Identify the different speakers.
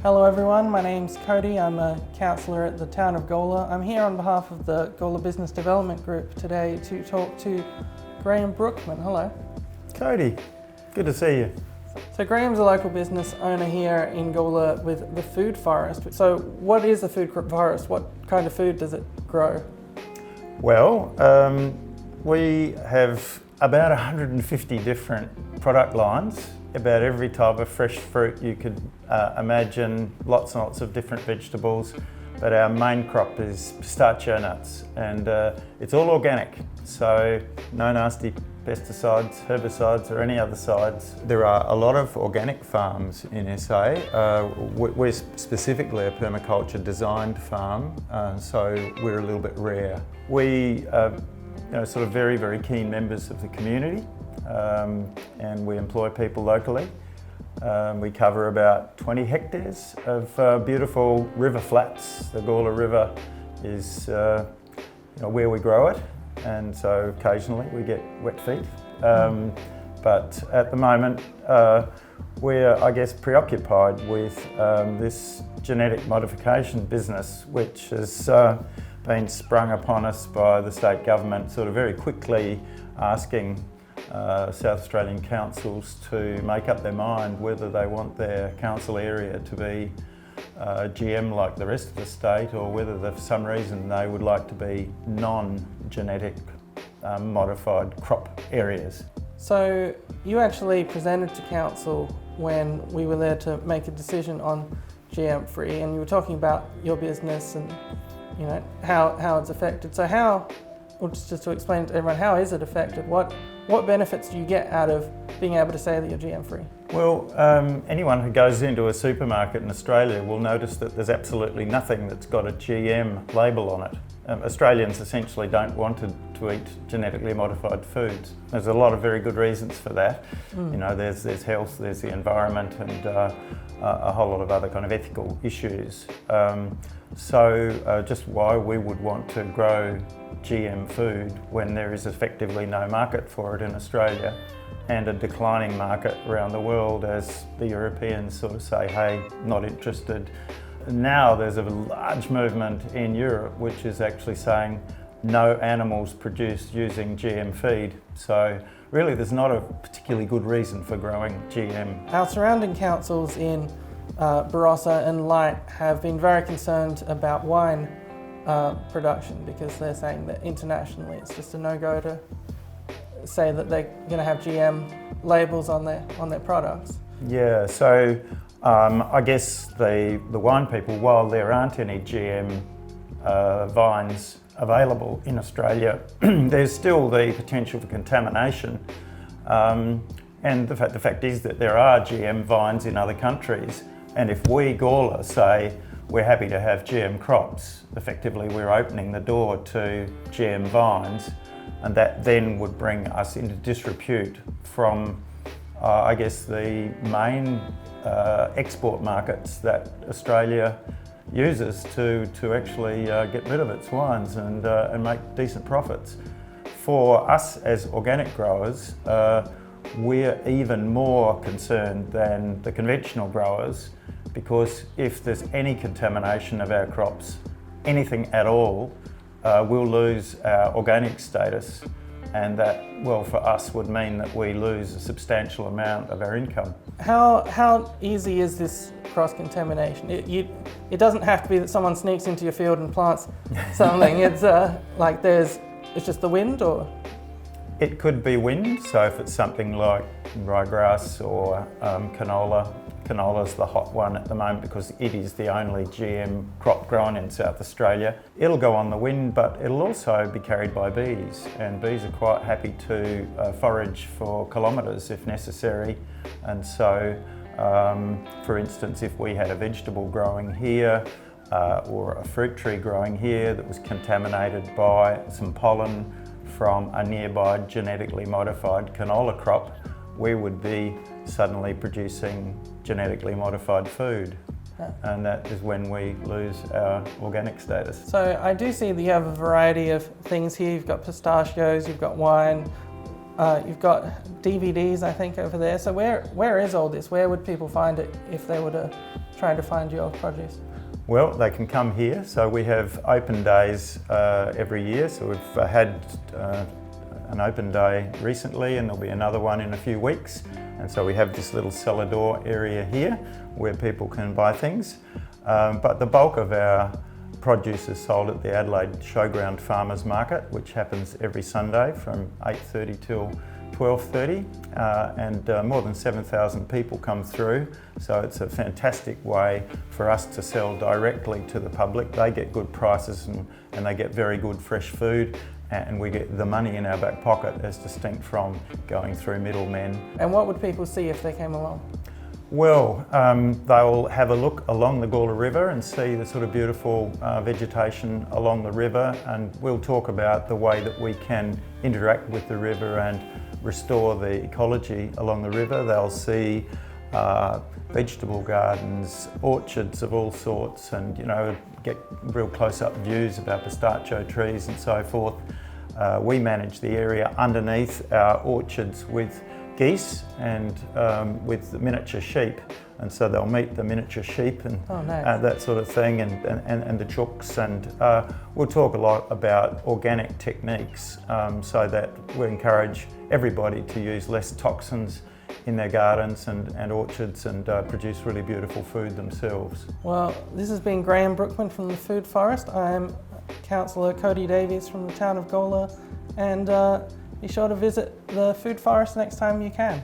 Speaker 1: Hello everyone, my name's Cody. I'm a councillor at the town of Gawler. I'm here on behalf of the Gawler Business Development Group today to talk to Graham Brookman. Hello.
Speaker 2: Cody, good to see you.
Speaker 1: So Graham's a local business owner here in Gawler with the food forest. So what is the food forest? What kind of food does it grow?
Speaker 2: Well, we have about 150 different product lines, about every type of fresh fruit you could imagine, lots and lots of different vegetables, but our main crop is pistachio nuts, and it's all organic, so no nasty pesticides, herbicides or any other sides. There are a lot of organic farms in SA. We're specifically a permaculture designed farm, so we're a little bit rare. We are sort of very, very keen members of the community, and we employ people locally. We cover about 20 hectares of beautiful river flats. The Gawler River is where we grow it, and so occasionally we get wet feet. But at the moment we're, I guess, preoccupied with this genetic modification business, which has been sprung upon us by the state government sort of very quickly, asking South Australian councils to make up their mind whether they want their council area to be GM like the rest of the state, or whether for some reason they would like to be non-genetic modified crop areas.
Speaker 1: So you actually presented to council when we were there to make a decision on GM free, and you were talking about your business and how it's affected. So just to explain to everyone, how is it affected? What benefits do you get out of being able to say that you're GM free?
Speaker 2: Well, anyone who goes into a supermarket in Australia will notice that there's absolutely nothing that's got a GM label on it. Australians essentially don't want to eat genetically modified foods. There's a lot of very good reasons for that. There's health, there's the environment, and a whole lot of other kind of ethical issues. So just why we would want to grow GM food when there is effectively no market for it in Australia, and a declining market around the world as the Europeans sort of say, hey, not interested. Now there's a large movement in Europe which is actually saying no animals produced using GM feed. So really there's not a particularly good reason for growing GM.
Speaker 1: Our surrounding councils in Barossa and Light have been very concerned about wine production, because they're saying that internationally it's just a no-go to say that they're going to have GM labels on their products.
Speaker 2: Yeah, so I guess the wine people, while there aren't any GM vines available in Australia, there's still the potential for contamination. And the fact is that there are GM vines in other countries, and if we, Gawler, say we're happy to have GM crops, effectively we're opening the door to GM vines, and that then would bring us into disrepute from I guess the main export markets that Australia uses to actually get rid of its wines and make decent profits. For us as organic growers, we're even more concerned than the conventional growers, because if there's any contamination of our crops, anything at all, we'll lose our organic status. And that, well, for us would mean that we lose a substantial amount of our income.
Speaker 1: How easy is this cross-contamination? It doesn't have to be that someone sneaks into your field and plants something. It's it's just the wind, or?
Speaker 2: It could be wind, so if it's something like ryegrass or canola. Canola's the hot one at the moment because it is the only GM crop grown in South Australia. It'll go on the wind, but it'll also be carried by bees, and bees are quite happy to forage for kilometres if necessary. And so, for instance, if we had a vegetable growing here or a fruit tree growing here that was contaminated by some pollen from a nearby genetically modified canola crop, we would be suddenly producing genetically modified food. And that is when we lose our organic status.
Speaker 1: So I do see that you have a variety of things here. You've got pistachios, you've got wine, you've got DVDs, I think, over there. So where is all this? Where would people find it if they were to trying to find your produce?
Speaker 2: Well, they can come here. So we have open days every year. So we've had an open day recently, and there'll be another one in a few weeks. And so we have this little cellar door area here where people can buy things. But the bulk of our produce is sold at the Adelaide Showground Farmers Market, which happens every Sunday from 8:30 till 12:30, and more than 7,000 people come through. So it's a fantastic way for us to sell directly to the public. They get good prices and they get very good fresh food, and we get the money in our back pocket as distinct from going through middlemen.
Speaker 1: And what would people see if they came along?
Speaker 2: Well, they'll have a look along the Gawler River and see the sort of beautiful vegetation along the river, and we'll talk about the way that we can interact with the river and restore the ecology along the river. They'll see vegetable gardens, orchards of all sorts, and get real close-up views about pistachio trees and so forth. We manage the area underneath our orchards with geese and with the miniature sheep, and so they'll meet the miniature sheep and that sort of thing, and the chooks, and we'll talk a lot about organic techniques so that we encourage everybody to use less toxins in their gardens and orchards, and produce really beautiful food themselves.
Speaker 1: Well, this has been Graham Brookman from the Food Forest. I'm Councillor Cody Davies from the town of Gawler, and be sure to visit the Food Forest next time you can.